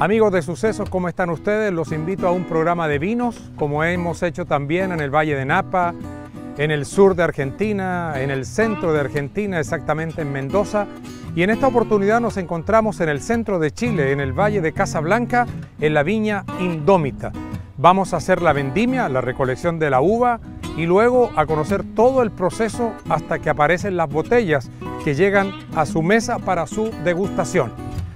Amigos de Sucesos, ¿cómo están ustedes? Los invito a un programa de vinos, como hemos hecho también en el Valle de Napa, en el sur de Argentina, en el centro de Argentina, exactamente en Mendoza. Y en esta oportunidad nos encontramos en el centro de Chile, en el Valle de Casablanca, en la viña Indómita. Vamos a hacer la vendimia, la recolección de la uva y luego a conocer todo el proceso hasta que aparecen las botellas que llegan a su mesa para su degustación.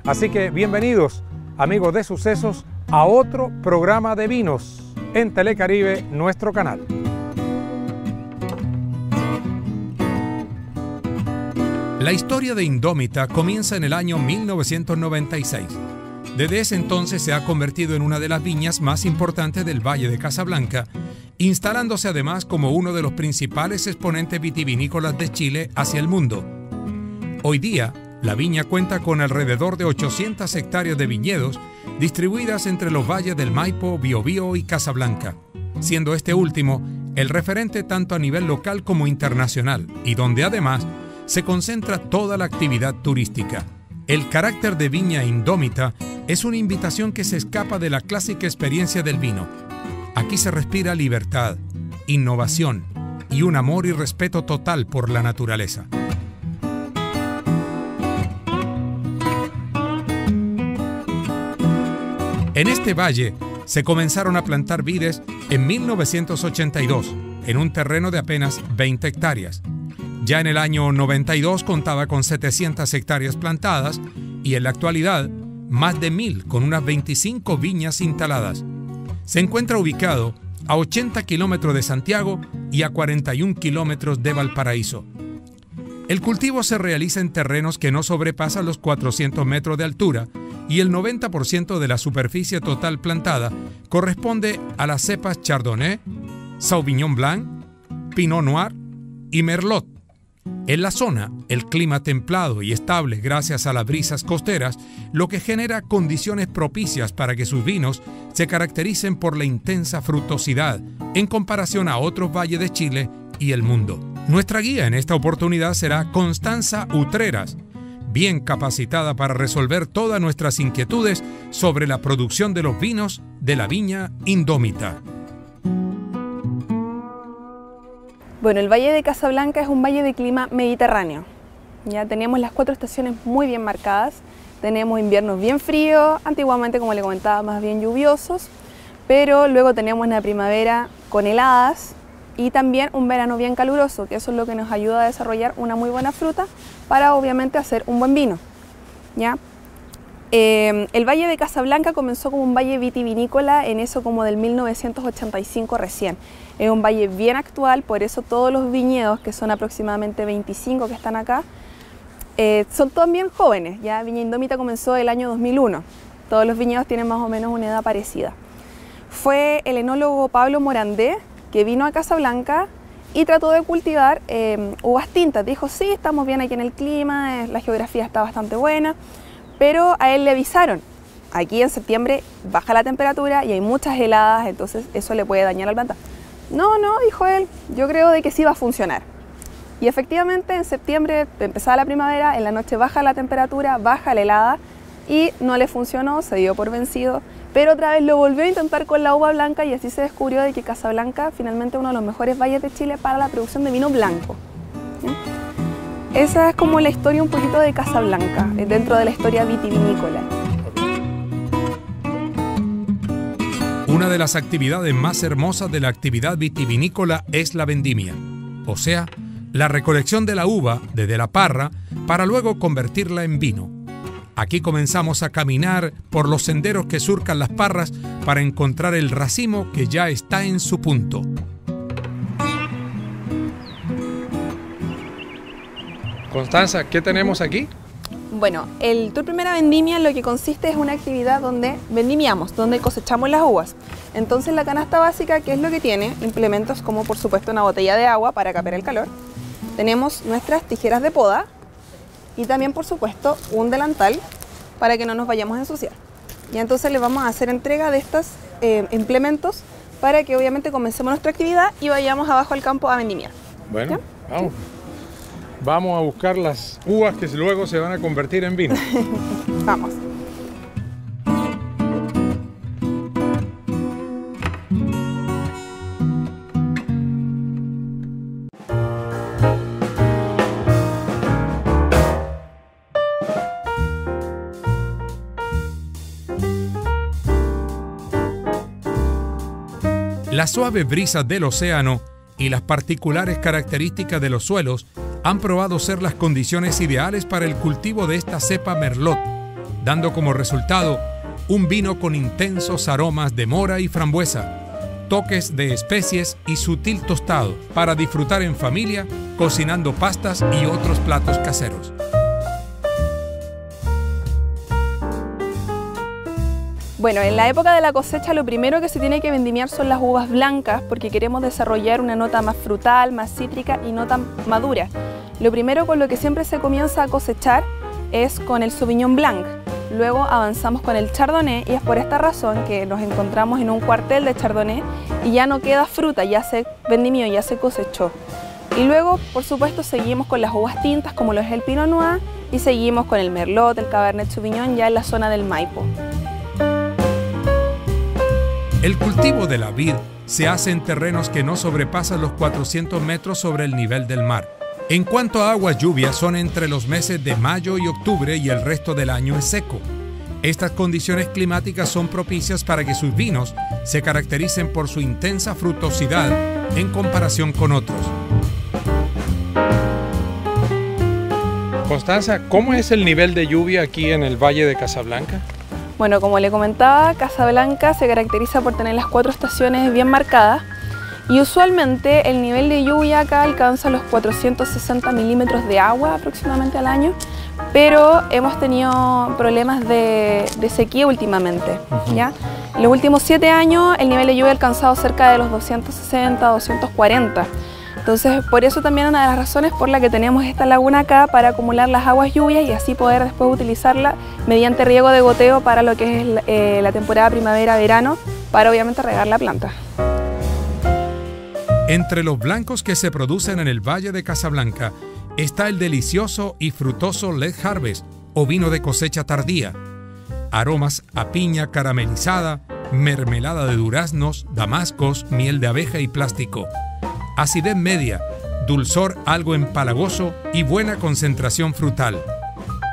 Así que bienvenidos, amigos de Sucesos, a otro programa de vinos en Telecaribe, nuestro canal. La historia de Indómita comienza en el año 1996. Desde ese entonces se ha convertido en una de las viñas más importantes del Valle de Casablanca, instalándose además como uno de los principales exponentes vitivinícolas de Chile hacia el mundo. Hoy día, la viña cuenta con alrededor de 800 hectáreas de viñedos distribuidas entre los valles del Maipo, Biobío y Casablanca, siendo este último el referente tanto a nivel local como internacional y donde además se concentra toda la actividad turística. El carácter de viña Indómita es una invitación que se escapa de la clásica experiencia del vino. Aquí se respira libertad, innovación y un amor y respeto total por la naturaleza. En este valle se comenzaron a plantar vides en 1982, en un terreno de apenas 20 hectáreas. Ya en el año 92 contaba con 700 hectáreas plantadas y en la actualidad más de 1000 con unas 25 viñas instaladas. Se encuentra ubicado a 80 kilómetros de Santiago y a 41 kilómetros de Valparaíso. El cultivo se realiza en terrenos que no sobrepasan los 400 metros de altura y el 90% de la superficie total plantada corresponde a las cepas Chardonnay, Sauvignon Blanc, Pinot Noir y Merlot. En la zona, el clima templado y estable gracias a las brisas costeras, lo que genera condiciones propicias para que sus vinos se caractericen por la intensa fructosidad en comparación a otros valles de Chile y el mundo. Nuestra guía en esta oportunidad será Constanza Utreras, bien capacitada para resolver todas nuestras inquietudes sobre la producción de los vinos de la viña Indómita. Bueno, el Valle de Casablanca es un valle de clima mediterráneo. Ya tenemos las 4 estaciones muy bien marcadas. Tenemos inviernos bien fríos, antiguamente, como le comentaba, más bien lluviosos, pero luego tenemos una primavera con heladas y también un verano bien caluroso, que eso es lo que nos ayuda a desarrollar una muy buena fruta para obviamente hacer un buen vino. ¿Ya? El Valle de Casablanca comenzó como un valle vitivinícola en eso como del 1985 recién. Es un valle bien actual, por eso todos los viñedos, que son aproximadamente 25 que están acá, son todos bien jóvenes. Ya Viña Indómita comenzó el año 2001. Todos los viñedos tienen más o menos una edad parecida. Fue el enólogo Pablo Morandé que vino a Casablanca y trató de cultivar uvas tintas. Dijo, sí, estamos bien aquí en el clima, la geografía está bastante buena, pero a él le avisaron, aquí en septiembre baja la temperatura y hay muchas heladas, entonces eso le puede dañar al planta. No, dijo él, yo creo de que sí va a funcionar. Y efectivamente en septiembre empezaba la primavera, en la noche baja la temperatura, baja la helada y no le funcionó, se dio por vencido, pero otra vez lo volvió a intentar con la uva blanca y así se descubrió de que Casablanca finalmente es uno de los mejores valles de Chile para la producción de vino blanco. ¿Sí? Esa es como la historia un poquito de Casablanca, dentro de la historia vitivinícola. Una de las actividades más hermosas de la actividad vitivinícola es la vendimia, o sea, la recolección de la uva desde la parra para luego convertirla en vino. Aquí comenzamos a caminar por los senderos que surcan las parras para encontrar el racimo que ya está en su punto. Constanza, ¿qué tenemos aquí? Bueno, el tour Primera Vendimia lo que consiste es una actividad donde vendimiamos, donde cosechamos las uvas. Entonces la canasta básica, ¿qué es lo que tiene? Implementos como por supuesto una botella de agua para capar el calor. Tenemos nuestras tijeras de poda y también por supuesto un delantal para que no nos vayamos a ensuciar. Y entonces le vamos a hacer entrega de estos implementos para que obviamente comencemos nuestra actividad y vayamos abajo al campo a vendimiar. Bueno, ¿ya? vamos. Vamos a buscar las uvas que luego se van a convertir en vino. Vamos. Las suaves brisas del océano y las particulares características de los suelos han probado ser las condiciones ideales para el cultivo de esta cepa Merlot, dando como resultado un vino con intensos aromas de mora y frambuesa, toques de especies y sutil tostado para disfrutar en familia, cocinando pastas y otros platos caseros. Bueno, en la época de la cosecha lo primero que se tiene que vendimiar son las uvas blancas porque queremos desarrollar una nota más frutal, más cítrica y no tan madura. Lo primero con lo que siempre se comienza a cosechar es con el Sauvignon Blanc. Luego avanzamos con el Chardonnay y es por esta razón que nos encontramos en un cuartel de Chardonnay y ya no queda fruta, ya se vendimió, ya se cosechó. Y luego, por supuesto, seguimos con las uvas tintas como lo es el Pinot Noir y seguimos con el Merlot, el Cabernet Sauvignon ya en la zona del Maipo. El cultivo de la vid se hace en terrenos que no sobrepasan los 400 metros sobre el nivel del mar. En cuanto a aguas lluvias, son entre los meses de mayo y octubre y el resto del año es seco. Estas condiciones climáticas son propicias para que sus vinos se caractericen por su intensa frutosidad en comparación con otros. Constanza, ¿cómo es el nivel de lluvia aquí en el Valle de Casablanca? Bueno, como le comentaba, Casablanca se caracteriza por tener las 4 estaciones bien marcadas y usualmente el nivel de lluvia acá alcanza los 460 milímetros de agua aproximadamente al año, pero hemos tenido problemas de sequía últimamente, ¿ya? En los últimos 7 años el nivel de lluvia ha alcanzado cerca de los 260, 240. Entonces, por eso también una de las razones por la que tenemos esta laguna acá para acumular las aguas lluvias y así poder después utilizarla mediante riego de goteo para lo que es la temporada primavera-verano, para obviamente regar la planta. Entre los blancos que se producen en el Valle de Casablanca está el delicioso y frutoso Late Harvest o vino de cosecha tardía. Aromas a piña caramelizada, mermelada de duraznos, damascos, miel de abeja y plástico. Acidez media, dulzor algo empalagoso y buena concentración frutal.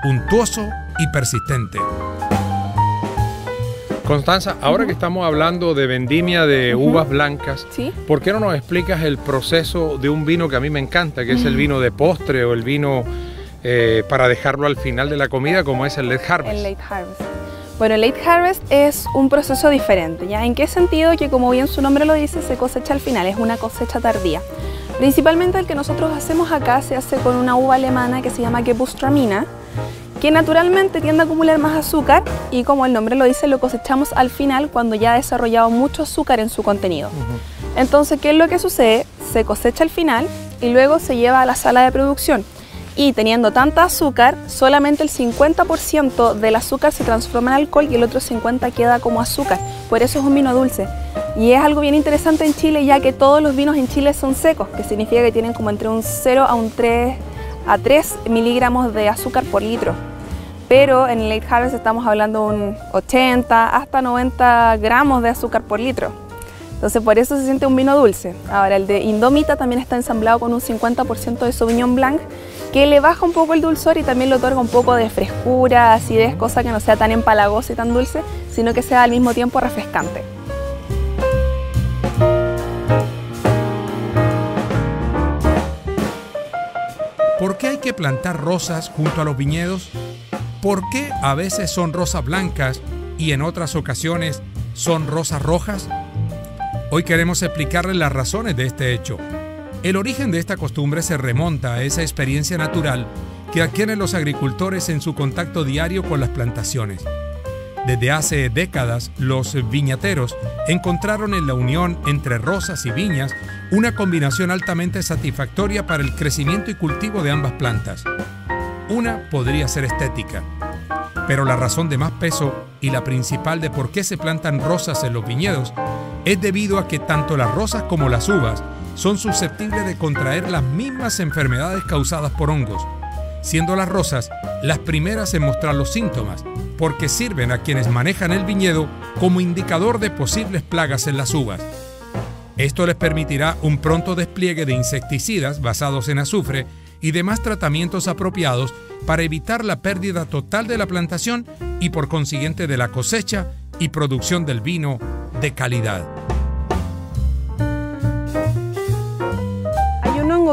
Untuoso y persistente. Constanza, ahora que estamos hablando de vendimia de uvas blancas, ¿sí? ¿Por qué no nos explicas el proceso de un vino que a mí me encanta, que es el vino de postre o el vino para dejarlo al final de la comida, como es el Late Harvest? El Late Harvest. Bueno, el Late Harvest es un proceso diferente, ¿ya? ¿En qué sentido? Que como bien su nombre lo dice, se cosecha al final, es una cosecha tardía. Principalmente el que nosotros hacemos acá se hace con una uva alemana que se llama Gewürztraminer, que naturalmente tiende a acumular más azúcar y como el nombre lo dice, lo cosechamos al final cuando ya ha desarrollado mucho azúcar en su contenido. Entonces, ¿qué es lo que sucede? Se cosecha al final y luego se lleva a la sala de producción. Y teniendo tanta azúcar, solamente el 50% del azúcar se transforma en alcohol y el otro 50% queda como azúcar. Por eso es un vino dulce. Y es algo bien interesante en Chile, ya que todos los vinos en Chile son secos, que significa que tienen como entre un 0 a 3 miligramos de azúcar por litro. Pero en el Late Harvest estamos hablando de un 80 hasta 90 gramos de azúcar por litro. Entonces por eso se siente un vino dulce. Ahora el de Indomita también está ensamblado con un 50% de Sauvignon Blanc, que le baja un poco el dulzor y también le otorga un poco de frescura, acidez, cosa que no sea tan empalagosa y tan dulce, sino que sea al mismo tiempo refrescante. ¿Por qué hay que plantar rosas junto a los viñedos? ¿Por qué a veces son rosas blancas y en otras ocasiones son rosas rojas? Hoy queremos explicarles las razones de este hecho. El origen de esta costumbre se remonta a esa experiencia natural que adquieren los agricultores en su contacto diario con las plantaciones. Desde hace décadas, los viñateros encontraron en la unión entre rosas y viñas una combinación altamente satisfactoria para el crecimiento y cultivo de ambas plantas. Una podría ser estética, pero la razón de más peso y la principal de por qué se plantan rosas en los viñedos es debido a que tanto las rosas como las uvas son susceptibles de contraer las mismas enfermedades causadas por hongos, siendo las rosas las primeras en mostrar los síntomas, porque sirven a quienes manejan el viñedo como indicador de posibles plagas en las uvas. Esto les permitirá un pronto despliegue de insecticidas basados en azufre y demás tratamientos apropiados para evitar la pérdida total de la plantación y por consiguiente de la cosecha y producción del vino de calidad.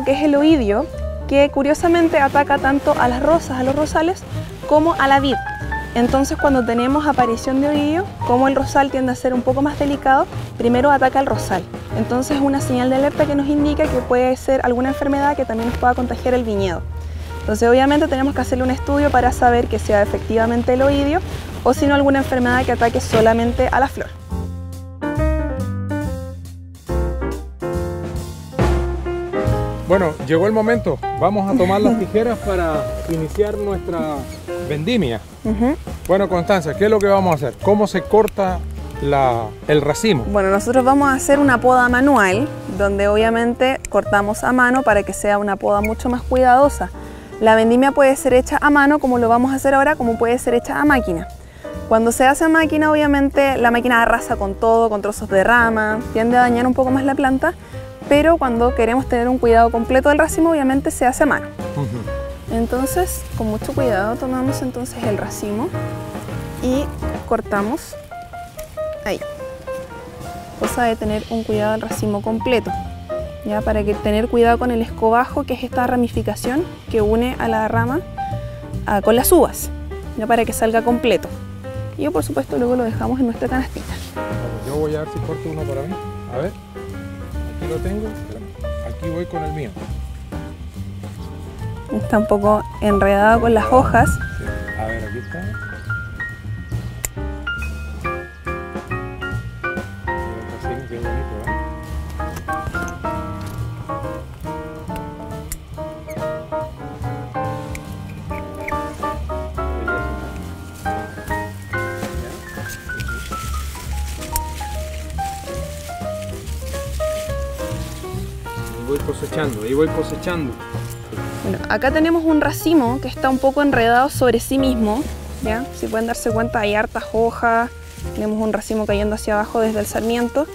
hongo que es el oidio, que curiosamente ataca tanto a las rosas, a los rosales, como a la vid. Entonces cuando tenemos aparición de oidio, como el rosal tiende a ser un poco más delicado, primero ataca al rosal. Entonces es una señal de alerta que nos indica que puede ser alguna enfermedad que también nos pueda contagiar el viñedo. Entonces obviamente tenemos que hacerle un estudio para saber que sea efectivamente el oidio o si no alguna enfermedad que ataque solamente a la flor. Bueno, llegó el momento. Vamos a tomar las tijeras para iniciar nuestra vendimia. Bueno, Constanza, ¿qué es lo que vamos a hacer? ¿Cómo se corta el racimo? Bueno, nosotros vamos a hacer una poda manual, donde obviamente cortamos a mano para que sea una poda mucho más cuidadosa. La vendimia puede ser hecha a mano, como lo vamos a hacer ahora, como puede ser hecha a máquina. Cuando se hace a máquina, obviamente la máquina arrasa con todo, con trozos de rama, tiende a dañar un poco más la planta, pero cuando queremos tener un cuidado completo del racimo, obviamente se hace a mano. Entonces, con mucho cuidado tomamos entonces el racimo y cortamos ahí. Cosa de tener un cuidado del racimo completo, ya para que tener cuidado con el escobajo, que es esta ramificación que une a la rama con las uvas, ya para que salga completo. Y por supuesto luego lo dejamos en nuestra canastita. Yo voy a ver si corto uno para mí. A ver, aquí lo tengo. Aquí voy con el mío. Está un poco enredado con las hojas. Sí. A ver, aquí está. Qué bonito, ¿eh? Y voy cosechando. Bueno, acá tenemos un racimo que está un poco enredado sobre sí mismo, ¿ya? Si pueden darse cuenta, hay hartas hojas, tenemos un racimo cayendo hacia abajo desde el sarmiento,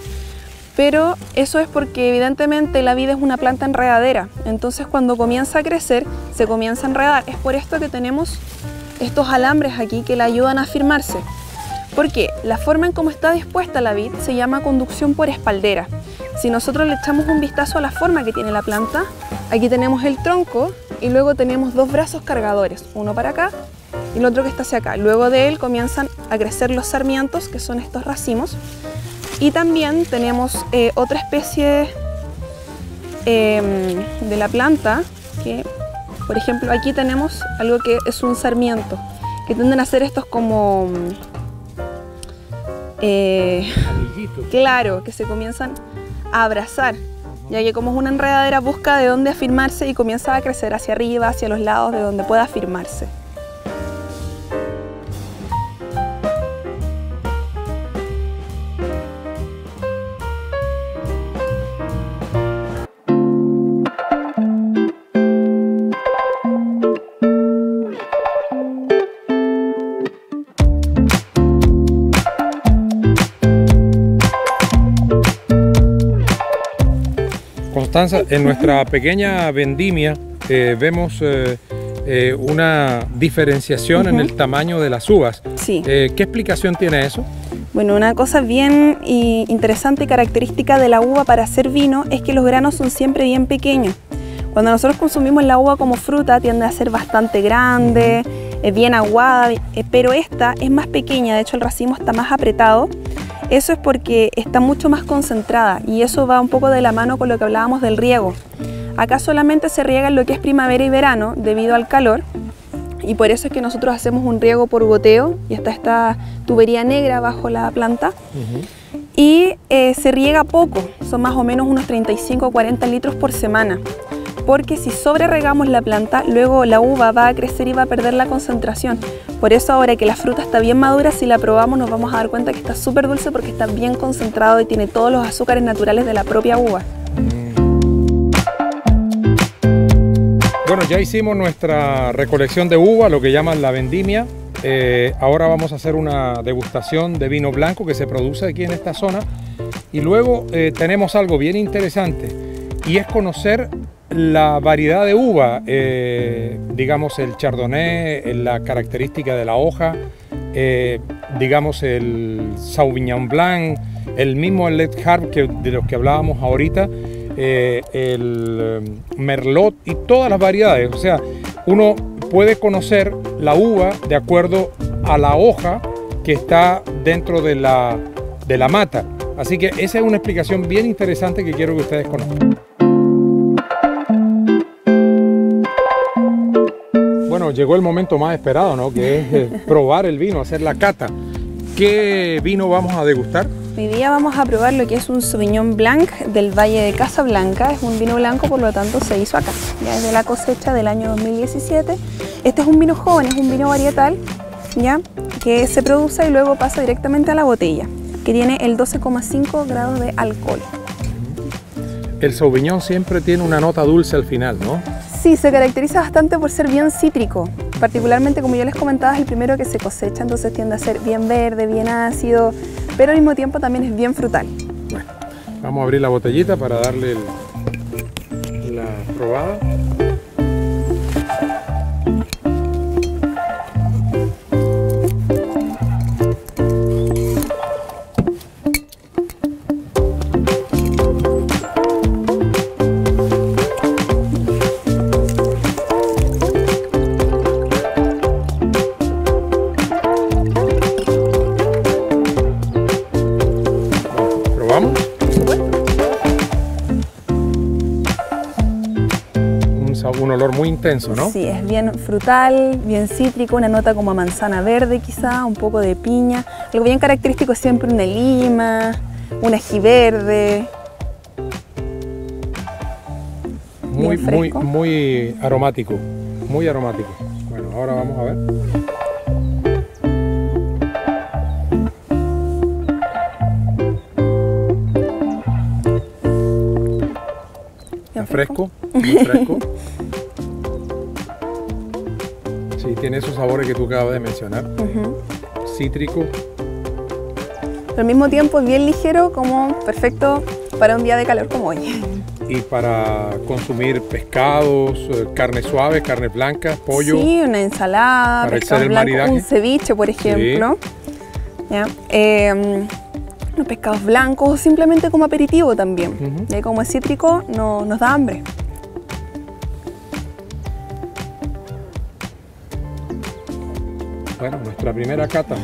pero eso es porque evidentemente la vid es una planta enredadera, entonces cuando comienza a crecer se comienza a enredar. Es por esto que tenemos estos alambres aquí que la ayudan a firmarse. Porque la forma en cómo está dispuesta la vid se llama conducción por espaldera. Si nosotros le echamos un vistazo a la forma que tiene la planta, aquí tenemos el tronco y luego tenemos dos brazos cargadores, uno para acá y el otro que está hacia acá. Luego de él comienzan a crecer los sarmientos, que son estos racimos, y también tenemos otra especie de la planta, que por ejemplo aquí tenemos algo que es un sarmiento, que tienden a ser estos como... claro, que se comienzan a abrazar, ya que como es una enredadera busca de dónde afirmarse y comienza a crecer hacia arriba, hacia los lados, de donde pueda afirmarse. Constanza, en nuestra pequeña vendimia vemos una diferenciación en el tamaño de las uvas. Sí. ¿Qué explicación tiene eso? Bueno, una cosa bien interesante y característica de la uva para hacer vino es que los granos son siempre bien pequeños. Cuando nosotros consumimos la uva como fruta tiende a ser bastante grande, bien aguada, pero esta es más pequeña, de hecho el racimo está más apretado. Eso es porque está mucho más concentrada y eso va un poco de la mano con lo que hablábamos del riego. Acá solamente se riega en lo que es primavera y verano debido al calor y por eso es que nosotros hacemos un riego por goteo y está esta tubería negra bajo la planta. Y se riega poco, son más o menos unos 35 o 40 litros por semana. Porque si sobre regamos la planta, luego la uva va a crecer y va a perder la concentración. Por eso ahora que la fruta está bien madura, si la probamos nos vamos a dar cuenta que está súper dulce porque está bien concentrado y tiene todos los azúcares naturales de la propia uva. Bueno, ya hicimos nuestra recolección de uva, lo que llaman la vendimia. Ahora vamos a hacer una degustación de vino blanco que se produce aquí en esta zona. Y luego tenemos algo bien interesante y es conocer la variedad de uva, digamos el chardonnay, la característica de la hoja, digamos el sauvignon blanc, el mismo Late Harp de los que hablábamos ahorita, el Merlot y todas las variedades. O sea, uno puede conocer la uva de acuerdo a la hoja que está dentro de la mata. Así que esa es una explicación bien interesante que quiero que ustedes conozcan. Bueno, llegó el momento más esperado, ¿no? Que es probar el vino, hacer la cata. ¿Qué vino vamos a degustar? Hoy día vamos a probar lo que es un Sauvignon Blanc del Valle de Casablanca. Es un vino blanco, por lo tanto se hizo acá. Ya es de la cosecha del año 2017. Este es un vino joven, es un vino varietal, ¿ya? Que se produce y luego pasa directamente a la botella, que tiene el 12,5 grados de alcohol. El Sauvignon siempre tiene una nota dulce al final, ¿no? Sí, se caracteriza bastante por ser bien cítrico. Particularmente, como yo les comentaba, es el primero que se cosecha, entonces tiende a ser bien verde, bien ácido, pero al mismo tiempo también es bien frutal. Bueno, vamos a abrir la botellita para darle la probada. Un olor muy intenso, ¿no? Sí, es bien frutal, bien cítrico, una nota como a manzana verde quizá, un poco de piña. Algo bien característico es siempre una lima, un ají verde. Muy aromático, muy aromático. Bueno, ahora vamos a ver. Fresco, muy fresco. Sí, tiene esos sabores que tú acabas de mencionar. Cítrico. Pero al mismo tiempo es bien ligero, como perfecto para un día de calor como hoy. Y para consumir pescados, carne suave, carne blanca, pollo. Sí, una ensalada, para pescado el blanco, maridaje. un ceviche, por ejemplo. Sí. ¿Ya? Los pescados blancos o simplemente como aperitivo también. Y como es cítrico, no nos da hambre. Bueno, nuestra primera cata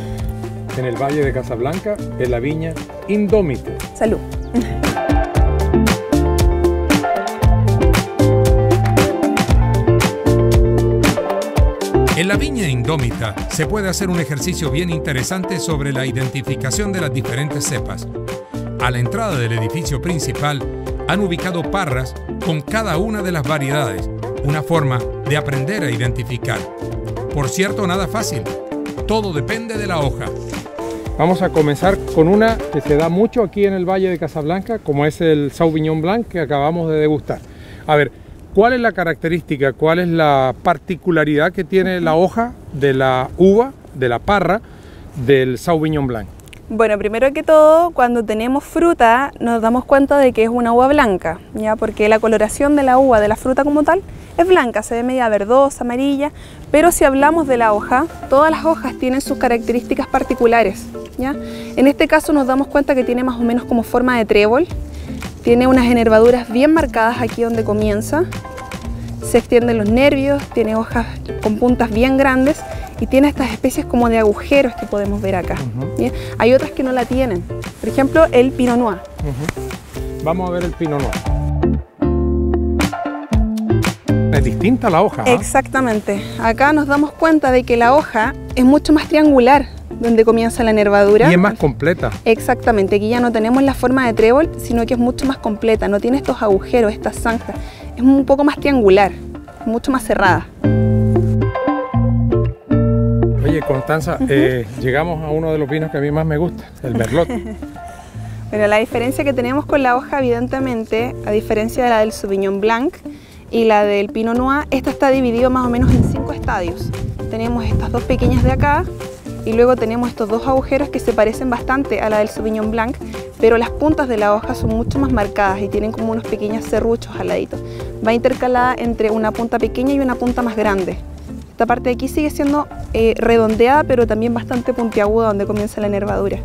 en el Valle de Casablanca es la viña Indómita. Salud. En la viña Indómita se puede hacer un ejercicio bien interesante sobre la identificación de las diferentes cepas. A la entrada del edificio principal han ubicado parras con cada una de las variedades, una forma de aprender a identificar. Por cierto, nada fácil, todo depende de la hoja. Vamos a comenzar con una que se da mucho aquí en el Valle de Casablanca, como es el Sauvignon Blanc que acabamos de degustar. A ver, ¿cuál es la característica, cuál es la particularidad que tiene la hoja de la uva, de la parra, del Sauvignon Blanc? Bueno, primero que todo, cuando tenemos fruta, nos damos cuenta de que es una uva blanca, ¿ya? Porque la coloración de la uva, de la fruta como tal, es blanca, se ve media verdosa, amarilla, pero si hablamos de la hoja, todas las hojas tienen sus características particulares, ¿ya? En este caso nos damos cuenta que tiene más o menos como forma de trébol, tiene unas enervaduras bien marcadas aquí donde comienza, se extienden los nervios, tiene hojas con puntas bien grandes y tiene estas especies como de agujeros que podemos ver acá. ¿Bien? Hay otras que no la tienen, por ejemplo el Pinot Noir. Vamos a ver el Pinot Noir. Es distinta la hoja, ¿eh? Exactamente, acá nos damos cuenta de que la hoja es mucho más triangular donde comienza la nervadura. Y es más completa. Exactamente, aquí ya no tenemos la forma de trébol, sino que es mucho más completa, no tiene estos agujeros, estas zanjas, es un poco más triangular, mucho más cerrada. Oye, Constanza, llegamos a uno de los vinos que a mí más me gusta, el Merlot. Pero la diferencia que tenemos con la hoja, evidentemente, a diferencia de la del Sauvignon Blanc y la del Pinot Noir, esta está dividido más o menos en 5 estadios. Tenemos estas dos pequeñas de acá y luego tenemos estos dos agujeros que se parecen bastante a la del Sauvignon Blanc, pero las puntas de la hoja son mucho más marcadas y tienen como unos pequeños serruchos al ladito. Va intercalada entre una punta pequeña y una punta más grande. Esta parte de aquí sigue siendo redondeada, pero también bastante puntiaguda donde comienza la nervadura.